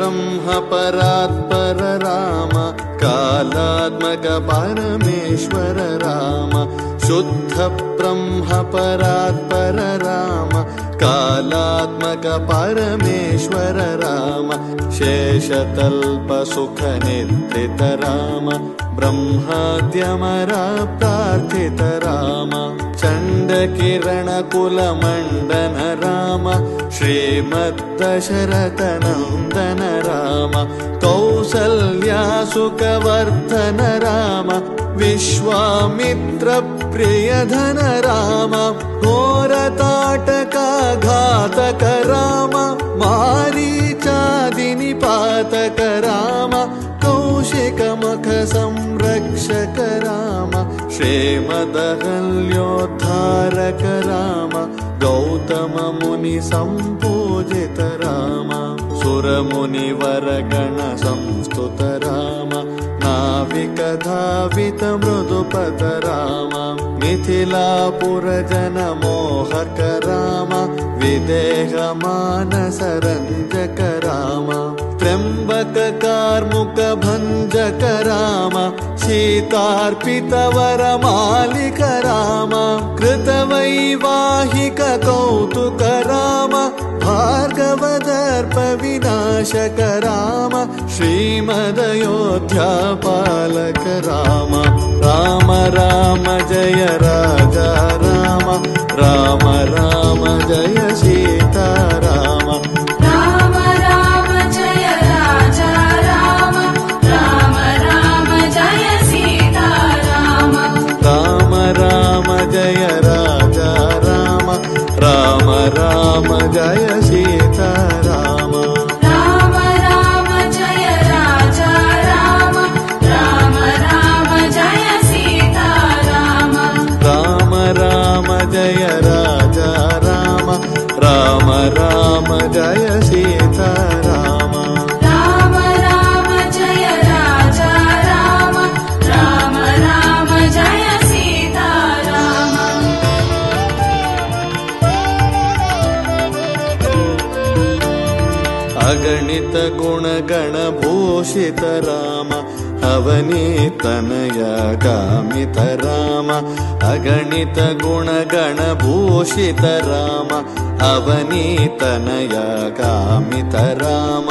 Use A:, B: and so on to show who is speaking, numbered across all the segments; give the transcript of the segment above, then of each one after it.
A: ब्रह्म परात्पर राम कालात्मक परमेश्वर राम शुद्ध ब्रह्म परात्पर राम कालात्मक परमेश्वर राम शेषतल्प सुख निद्रित राम ब्रह्माद्यमरा प्रार्थित राम चंड किरण कुल मंडन राम श्रीमद्दशरथ नंदन राम कौसल्या सुखवर्धन राम विश्वामित्र प्रियधन राम घोरताटका घातक राम मारीचादिनिपातक राम कौशिक मख संरक्षक राम श्रीमदहल्योद्धारक राम गौतम मुनि संपूजित राम सुर मुनिवर गण संस्तुत राम नाविक धावित मृदुपद राम मिथिलापुर जन मोहक राम विदेह मानस रंजक राम त्र्यंबक कार्मुक भंजक राम सीतार्पित वर मालिक राम कृतवैवाहिक कौतुक राम भार्गव दर्प विनाशक राम श्रीमदयोध्या पालक राम राम राम जय राजा राम राम राम जय सीता राम
B: राम राम जय राजा राम राम राम जय सीता राम
A: राम राम जय राजा राम राम राम जय सीता राम
B: राम राम जय राजा राम राम राम जय सीता राम
A: राम राम जय राजा राम राम राम जय सीता राम
B: राम राम जय राजा राम राम राम जय सीता राम
A: अगणित गुण गण भूषित राम अवनीतनय कामित राम अगणित गुण गण भूषित राम अवनीतनय कामित राम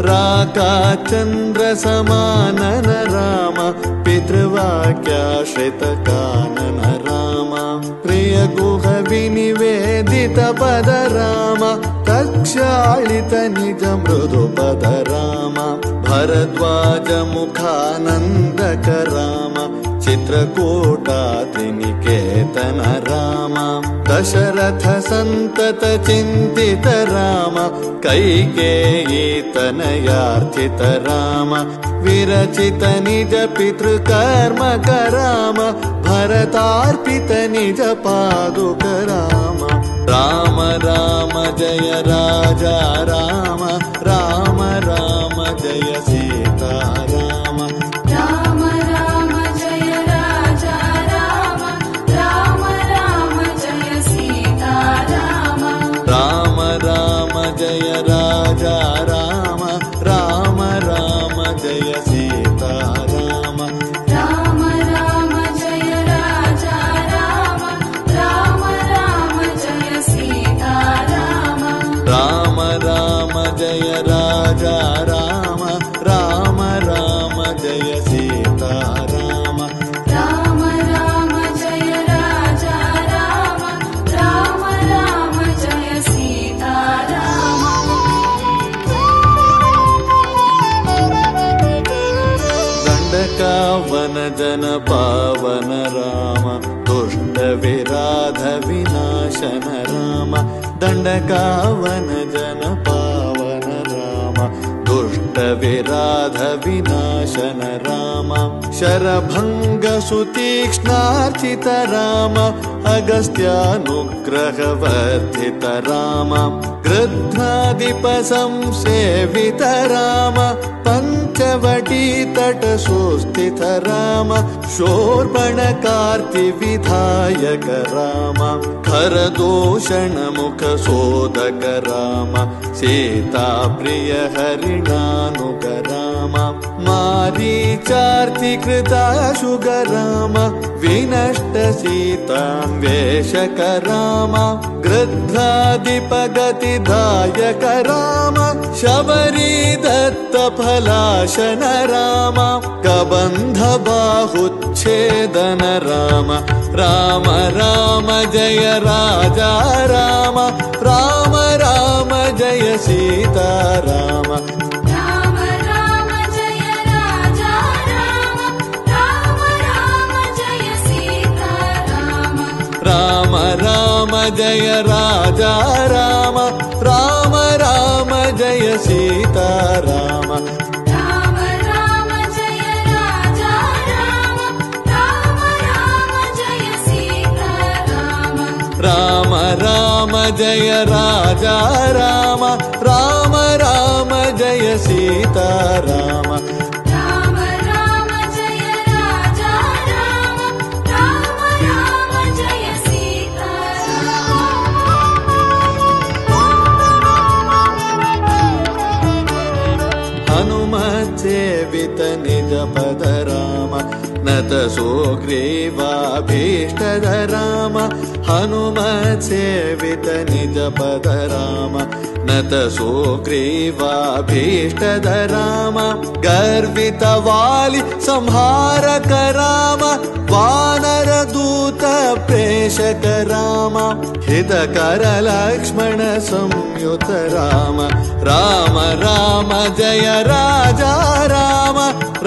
A: राका चंद्र समानन राम पितृवाक्याश्रित कानन राम प्रिय गुह विनिवेदित पद राम तक्षालित निज मृदु पद राम भरद्वाज मुखानंदक राम चित्रकूटात्रिनिकेतन राम दशरथ संतत चिंतित राम कैकेयी तनयार्थित राम विरचित निज पितृकर्मक राम भरतार्पित निज पादुक राम राम राम जय राजा राम राम राम जय सीता राम
B: राम राम जय राजा राम राम राम जय सीता राम
A: राम राम जय राजा राम राम राम जय सीता राम
B: राम राम जय राजा राम राम राम जय सीता राम
A: राम राम जय राजा राम राम राम जय सीता राम
B: राम राम जय राजा राम राम राम जय सीता राम
A: दंडकावन जन पावन राम दुष्ट विराध विनाशन राम दंडकावन जन पावन राम दुष्ट विराध विनाशन राम शरभंग सुतीक्ष्णार्चित राम अगस्त्यानुग्रह वर्धित राम गृध्नादिप संसेवित राम पंच पंचवटी सुस्थित राम शोर्पणकार्ति विधायक राम खरदूषण मुख सोदक राम सीता प्रिय हरिणानुग राम मारीचार्ति कृताशुग राम विनष्ट सीतान्वेषक राम गृध्रादिपगतिदायक राम शबरी दत्त फलाशन राम कबंध बाहुच्छेदन राम राम राम जय राजा राम राम राम जय सीता राम
B: राम राम जय राजा राम राम राम जय सीता राम
A: राम राम जय राजा राम राम राम जय सीता राम
B: राम राम जय राजा राम राम राम जय सीता राम
A: राम राम जय राजा राम राम राम जय सीता राम
B: राम राम जय राजा राम राम राम जय सीता
A: हनुमत सेवित निज पद राम नत सुग्रीवाभीष्टद राम हनुमत सेवित निज पद राम नत सुग्रीवाभीष्टद राम गर्वित वाली संहारक राम वानर दूत प्रेषक राम हितकर लक्ष्मण संयुत राम राम राम जय राजा राम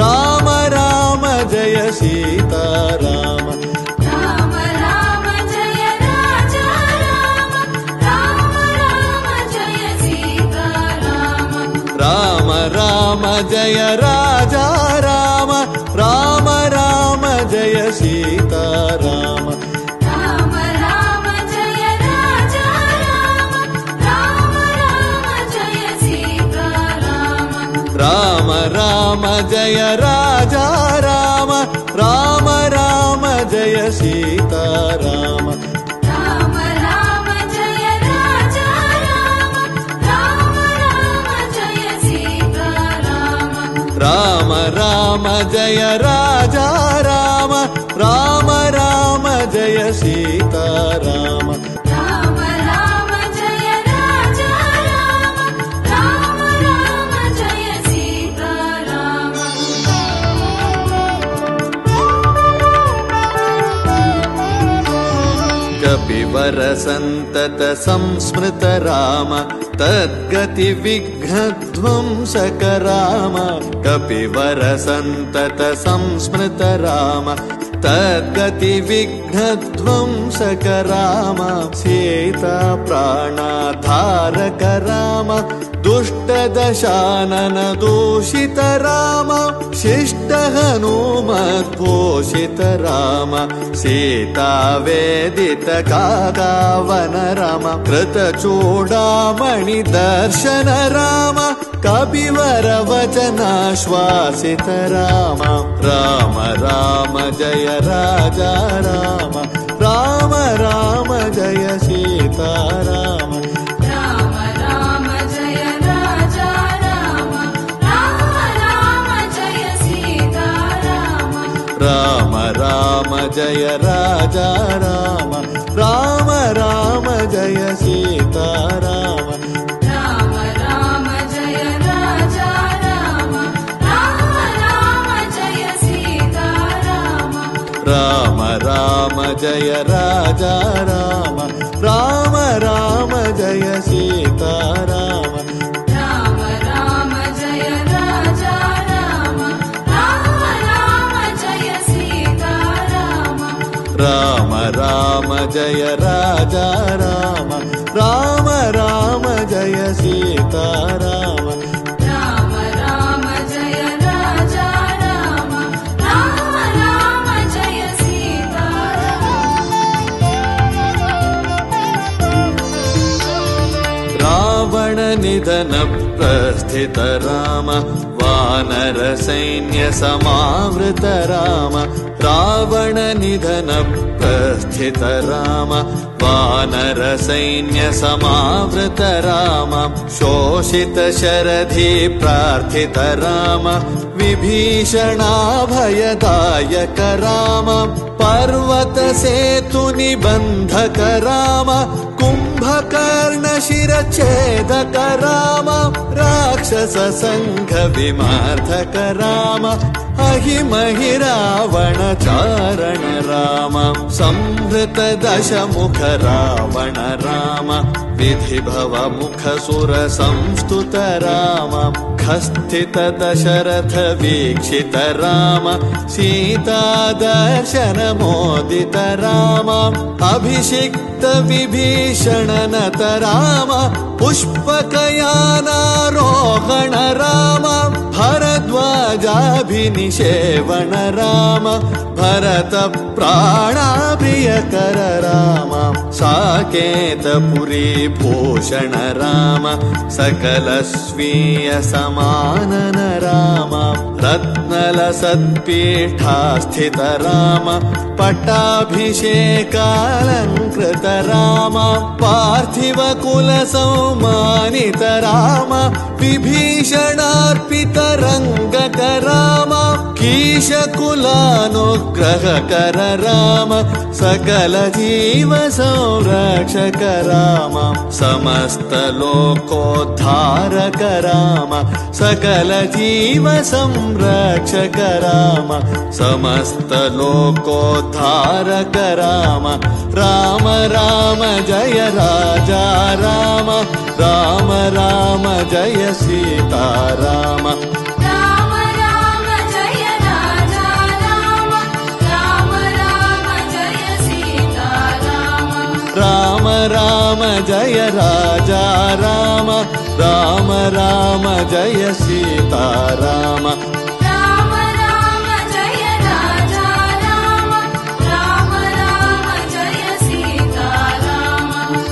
A: राम राम जय सीता राम
B: राम राम जय राजा राम राम राम जय सीता राम
A: राम राम जय राजा राम राम राम जय सीता राम
B: राम राम जय राजा राम राम राम जय सीता राम
A: राम राम जय राजा राम राम राम जय सीता राम
B: राम राम जय राजा राम राम राम जय सीता राम
A: राम राम जय राजा राम राम राम जय सीता राम
B: राम राम जय राजा राम राम राम जय सीता राम
A: कपिवर संतत संस्मृत राम तद्गति विघ्नध्वंसक राम कपिवर संतत संस्मृत राम तद्गति विघ्नध्वंसक राम सीता प्राणाधारक राम दुष्ट दशानन दूषित राम शिष्ट हनुमद्घोषित राम सीता वेदित काकावन राम कृत चूडामणि दर्शन राम कपिवर वचनाश्वासित राम राम राम जय राजा राम राम राम जय सीता राम
B: राम राम जय राजा राम राम राम जय सीता राम
A: राम राम जय राजा राम राम राम जय सीता राम
B: राम राम जय राजा राम राम राम जय सीता राम
A: राम राम जय राजा राम राम राम जय सीता राम
B: राम राम जय राजा राम राम राम जय सीता राम
A: राम राम जय राजा राम राम राम जय सीता राम
B: राम राम जय राजा राम राम राम जय सीता
A: रावण निधन प्रस्थित राम वानर सैन्य समावृत राम रावण निधन प्रस्थित राम वानर सैन्य समावृत राम शोषित शरधि प्रार्थित राम विभीषणाभयदायक राम पर्वत सेतु निबन्धक राम कुम्भकर्ण शिरच्छेदक राम राक्षस संघ विमर्दक राम अहिमहि रावण चारण राम संहृत दशमुख रावण राम विधिभव मुख सुर संस्तुत राम खस्थित दशरथ वीक्षित राम सीता दर्शन मोदित राम अभिषिक्त विभीषण नत राम पुष्पकयानारोहण राम भरद्वाजाभिनिषेवण राम भरत प्राणाप्रियकर राम साकेतपुरी भूषण राम सकल स्वीय समानन राम रत्नलसत्पीठास्थित राम पट्टाभिषेकालङ्कृत राम पार्थिव कुल सम्मानित राम विभीषणार्पित रङ्गक राम कीशकुलानुग्रहकर राम सकल जीव संरक्षक राम समस्त लोकोद्धारक राम सकल जीव संरक्षक राम समस्त लोकोद्धारक राम राम राम जय राजा राम राम राम जय सीता राम
B: राम राम जय राजा राम राम राम जय सीता राम
A: राम राम जय राजा राम राम राम जय सीता राम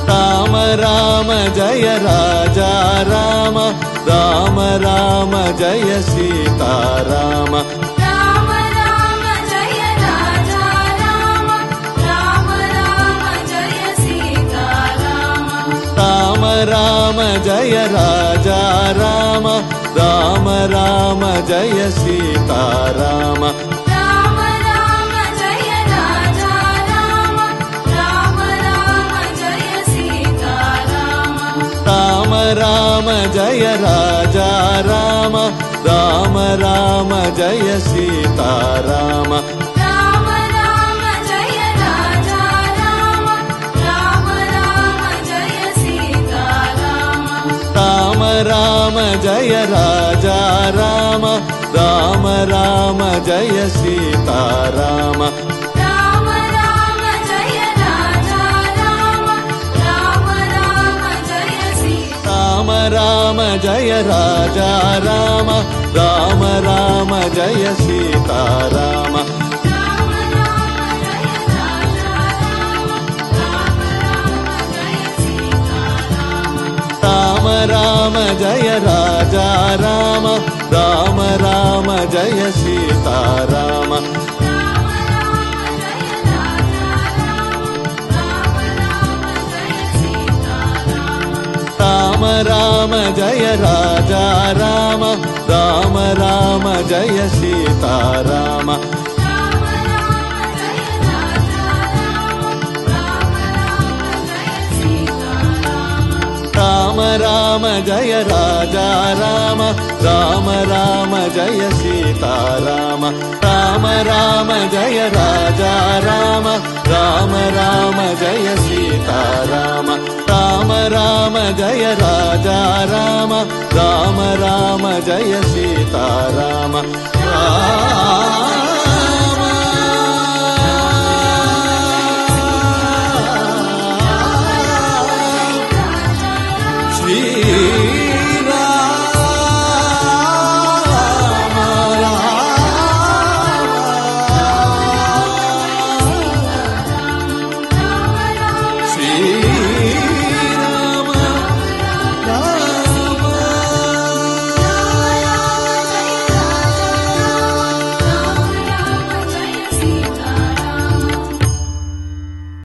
B: राम राम जय राजा राम राम राम जय सीता राम
A: राम राम जय राजा राम राम राम जय सीता राम
B: राम राम जय राजा राम राम राम जय सीता राम
A: राम राम जय राजा राम राम राम जय सीता राम
B: राम राम जय राजा राम राम राम जय सीता राम
A: राम राम जय राजा राम राम राम जय सीता राम
B: राम राम जय राजा राम राम राम जय सीता राम
A: राम राम जय राजा राम राम राम जय सीता राम
B: राम राम जय राजा राम राम राम जय सीता
A: राम राम जय राजा राम राम राम जय सीता राम
B: राम राम जय राजा राम राम राम जय सीता राम
A: राम राम जय राजा राम राम राम जय सीता राम
B: राम राम जय राजा राम राम राम जय सीता राम
A: राम राम जय राजा राम राम राम जय सीता राम
B: राम राम जय राजा राम राम राम जय सीता राम
A: राम राम जय राजा राम राम राम जय सीता राम राम राम जय राजा राम राम राम जय सीता राम राम राम जय राजा राम राम राम जय सीता राम श्री